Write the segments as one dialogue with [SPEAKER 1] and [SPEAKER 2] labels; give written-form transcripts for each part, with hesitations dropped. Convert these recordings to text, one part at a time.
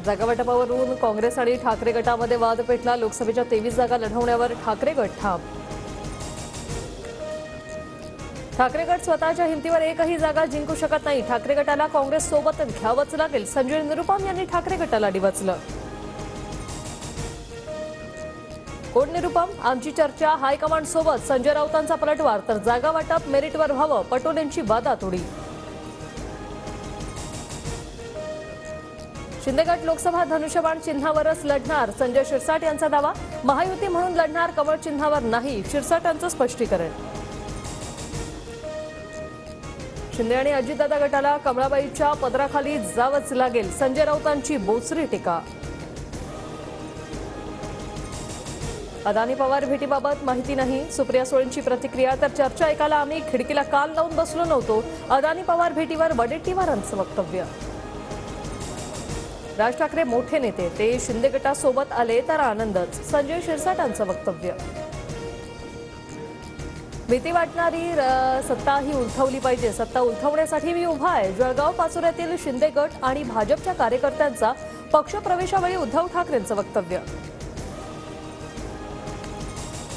[SPEAKER 1] जागावाटपावरून काँग्रेस आणि ठाकरे गटामध्ये वाद पेटला। लोकसभेच्या 23 जागा लढवण्यावर ठाकरे गट ठाम। ठाकरे गट स्वतःच्या हिमतीवर एकही जागा जिंकू शकत नाही। ठाकरे गटाला काँग्रेस सोबत घ्यावंच लागेल। संजय निरुपम यांनी ठाकरे गटाला डिवचलं। कोण निरुपम? आमची चर्चा हायकमांड सोबत। संजय राऊतांचा पलटवार, तर जागा वाटप मेरिटवर व्हावं, पटोलेंची वादातोडी। शिंदेगड लोकसभा धनुष्यबाण चिन्हावरच लढणार, संजय शिरसाट यांचा दावा। महायुती म्हणून लढणार, कमळ चिन्हावर नाही, शिरसाट यांचं स्पष्टीकरण। शिंदे आणि अजितदादा गटाला कमळाबाईच्या पदराखाली जावंच लागेल, संजय राऊतांची बोचरी टीका। अदानी पवार भेटीबाबत माहिती नाही, सुप्रिया सुळेंची प्रतिक्रिया। तर चर्चा ऐकायला आम्ही खिडकीला काल लावून बसलो नव्हतो, अदानी पवार भेटीवर वडेट्टीवारांचं वक्तव्य। राज ठाकरे मोठे नेते, ते शिंदे गटासोबत आले तर आनंदच, संजय शिरसाटांचं वक्तव्य। भीती वाटणारी सत्ता ही उलथवली पाहिजे, सत्ता उलथवण्यासाठी मी उभा आहे। जळगाव पाचोऱ्यातील शिंदे गट आणि भाजपच्या कार्यकर्त्यांचा पक्षप्रवेशावेळी उद्धव ठाकरेंचं वक्तव्य।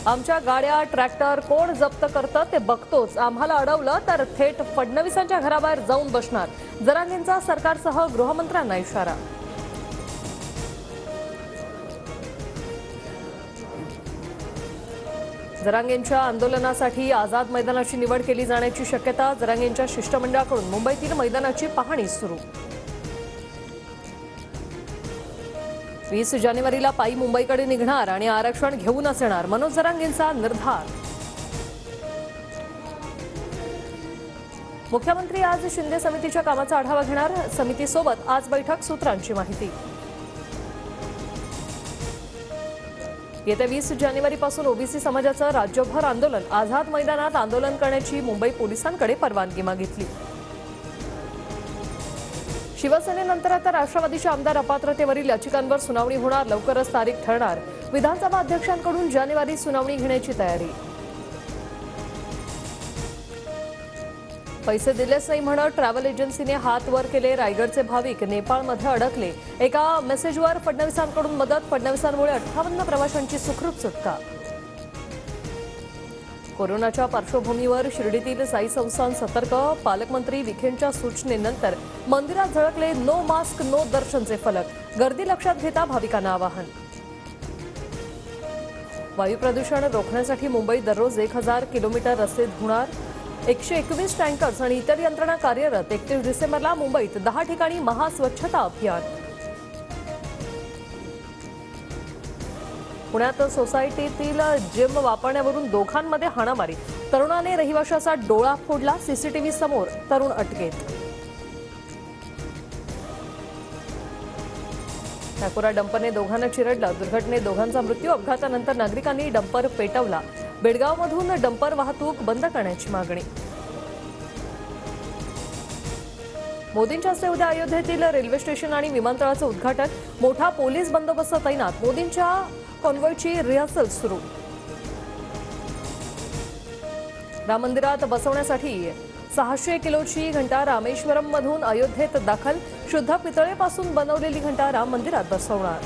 [SPEAKER 1] आमच्या गाड्या ट्रॅक्टर कोण जप्त करतं ते बघतोच, आम्हाला अडवलं तर थेट फडणवीसांच्या घराबाहेर जाऊन बसणार, जरांगेंचा सरकारसह गृहमंत्र्यांना इशारा। जरांगेंच्या आंदोलनासाठी आझाद मैदानाची निवड केली जाण्याची शक्यता, जरांगेंच्या शिष्टमंडळाकडून मुंबईतील मैदानाची पाहणी सुरू। 20 जानेवारीला पायी मुंबईकडे निघणार आणि आरक्षण घेऊनच येणार, मनोज जरांगेंचा निर्धार। मुख्यमंत्री आज शिंदे समितीच्या कामाचा आढावा घेणार, समितीसोबत आज बैठक, सूत्रांची माहिती। येत्या 20 जानेवारीपासून ओबीसी समाजाचं राज्यभर आंदोलन, आझाद मैदानात आंदोलन करण्याची मुंबई पोलिसांकडे परवानगी मागितली। शिवसेनेनंतर आता राष्ट्रवादीच्या आमदार अपात्रतेवरील याचिकांवर सुनावणी होणार, लवकरच तारीख ठरणार। विधानसभा अध्यक्षांकडून जानेवारी सुनावणी घेण्याची तयारी। पैसे दिलेच नाही म्हणत ट्रॅव्हल एजन्सीने हात वर केले, रायगडचे भाविक नेपाळमध्ये अडकले। एका मेसेजवर फडणवीसांकडून मदत, फडणवीसांमुळे 58 प्रवाशांची सुखरूप सुटका। कोरोनाच्या पार्श्वभूमीवर शिर्डीतील साई संस्थान सतर्क, पालकमंत्री विखेंच्या सूचनेनंतर मंदिरात झळकले नो मास्क नो दर्शनचे फलक, गर्दी लक्षात घेता भाविकांना आवाहन। वायू प्रदूषण रोखण्यासाठी मुंबईत दररोज 1000 किलोमीटर रस्ते धुणार, 121 टँकर्स आणि इतर यंत्रणा कार्यरत। 31 डिसेंबरला मुंबईत 10 ठिकाणी महास्वच्छता अभियान। पुण्यात सोसायटीतील जिम वापरण्यावरून दोघांमध्ये हाणामारी, तरुणाने रहिवाशाचा डोळा फोडला, सीसीटीव्ही समोर तरुण अटकेत। टाकोरा डंपरने दोघांना चिरडलं, दुर्घटनेत दोघांचा मृत्यू, अपघातानंतर नागरिकांनी डंपर पेटवला। बेडगावमधून डंपर वाहतूक बंद करण्याची मागणी। मोदींच्या हस्ते उद्या अयोध्येतील रेल्वे स्टेशन आणि विमानतळाचं उद्घाटन, मोठा पोलीस बंदोबस्त तैनात, मोदींच्या कॉन्व्हॉयची रिहर्सल सुरू। राम मंदिरात बसवण्यासाठी 600 किलोची घंटा रामेश्वरममधून अयोध्येत दाखल, शुद्ध पितळेपासून बनवलेली घंटा राम मंदिरात बसवणार।